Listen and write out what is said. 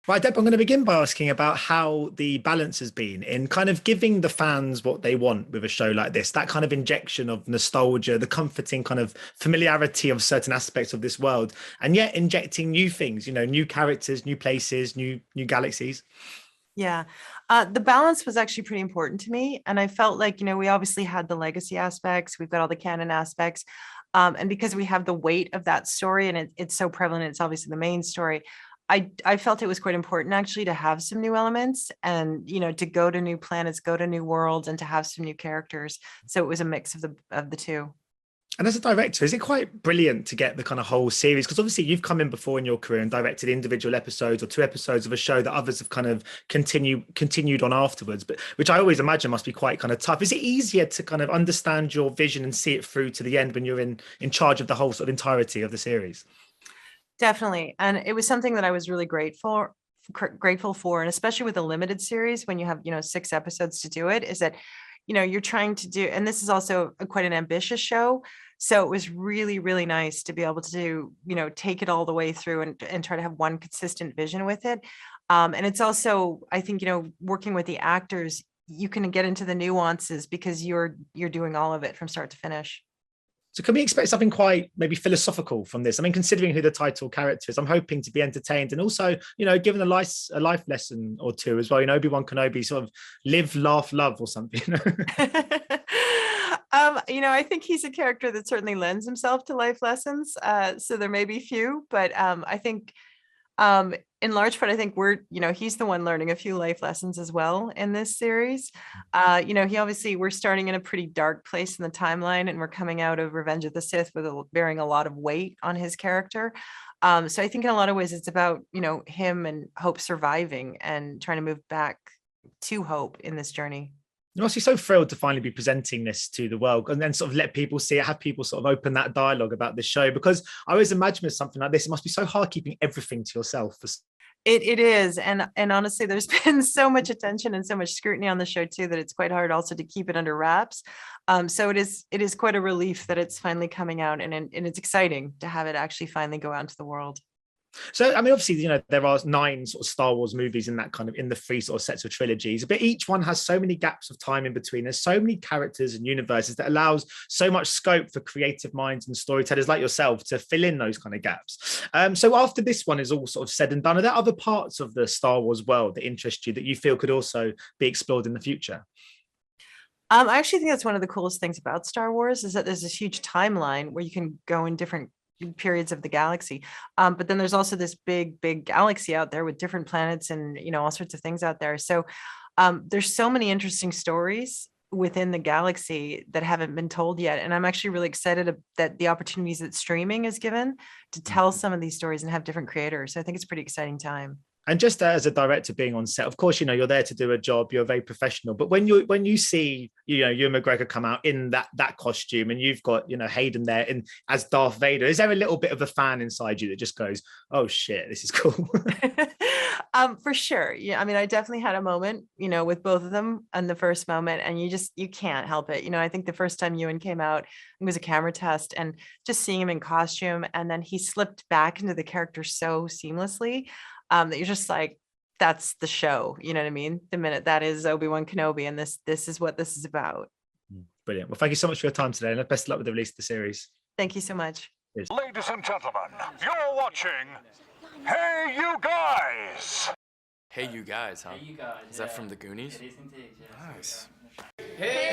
Right, Deb, I'm going to begin by asking about how the balance has been in kind of giving the fans what they want with a show like this, that kind of injection of nostalgia, the comforting kind of familiarity of certain aspects of this world, and yet injecting new things, new characters, new places, new galaxies. Yeah, the balance was actually pretty important to me. And I felt like, we obviously had the legacy aspects, we've got all the canon aspects. And because we have the weight of that story and it's so prevalent, it's obviously the main story. I felt it was quite important actually to have some new elements and, to go to new planets, go to new worlds and to have some new characters. So it was a mix of the two. And as a director, is it quite brilliant to get the kind of whole series? Because obviously you've come in before in your career and directed individual episodes or two episodes of a show that others have kind of continued on afterwards, but which I always imagine must be quite kind of tough. Is it easier to kind of understand your vision and see it through to the end when you're in charge of the whole sort of entirety of the series? Definitely. And it was something that I was really grateful for, and especially with a limited series when you have, 6 episodes to do it, is that, you're trying to do, and this is also quite an ambitious show. So it was really, really nice to be able to, take it all the way through and try to have one consistent vision with it. And it's also, I think, working with the actors, you can get into the nuances because you're doing all of it from start to finish. So can we expect something quite maybe philosophical from this? I mean, considering who the title character is, I'm hoping to be entertained and also, given a life lesson or two as well. Obi-Wan Kenobi sort of live, laugh, love or something. I think he's a character that certainly lends himself to life lessons. So there may be few, but I think in large part, I think he's the one learning a few life lessons as well in this series. We're starting in a pretty dark place in the timeline and we're coming out of Revenge of the Sith with bearing a lot of weight on his character. So I think in a lot of ways it's about, him and Hope surviving and trying to move back to Hope in this journey. I'm obviously so thrilled to finally be presenting this to the world and then sort of let people see it, have people sort of open that dialogue about this show, because I always imagine with something like this, it must be so hard keeping everything to yourself. It is, and honestly, there's been so much attention and so much scrutiny on the show too that it's quite hard also to keep it under wraps. So it is quite a relief that it's finally coming out, and it's exciting to have it actually finally go out into the world. So, I mean, obviously, there are 9 sort of Star Wars movies in that kind of in the 3 sort of sets of trilogies, but each one has so many gaps of time in between. There's so many characters and universes that allows so much scope for creative minds and storytellers like yourself to fill in those kind of gaps. So after this one is all sort of said and done, are there other parts of the Star Wars world that interest you that you feel could also be explored in the future? I actually think that's one of the coolest things about Star Wars is that there's this huge timeline where you can go in different periods of the galaxy. But then there's also this big galaxy out there with different planets and, all sorts of things out there. So there's so many interesting stories within the galaxy that haven't been told yet. And I'm actually really excited that the opportunities that streaming is given to tell some of these stories and have different creators. So I think it's a pretty exciting time. And just as a director being on set, of course, you're there to do a job. You're very professional. But when you see, Ewan McGregor come out in that costume, and you've got, Hayden there as Darth Vader, is there a little bit of a fan inside you that just goes, "Oh shit, this is cool"? For sure. Yeah. I mean, I definitely had a moment, with both of them in the first moment, and you can't help it. I think the first time Ewan came out, it was a camera test, and just seeing him in costume, and then he slipped back into the character so seamlessly. That you're just like, that's the show. You know what I mean? The minute that is Obi-Wan Kenobi, and this is what this is about. Brilliant. Well, thank you so much for your time today, and best of luck with the release of the series. Thank you so much. Cheers. Ladies and gentlemen, you're watching Hey You Guys. Hey You Guys, huh? Hey, you guys. Is that from the Goonies? It is indeed, yes. Nice. Hey,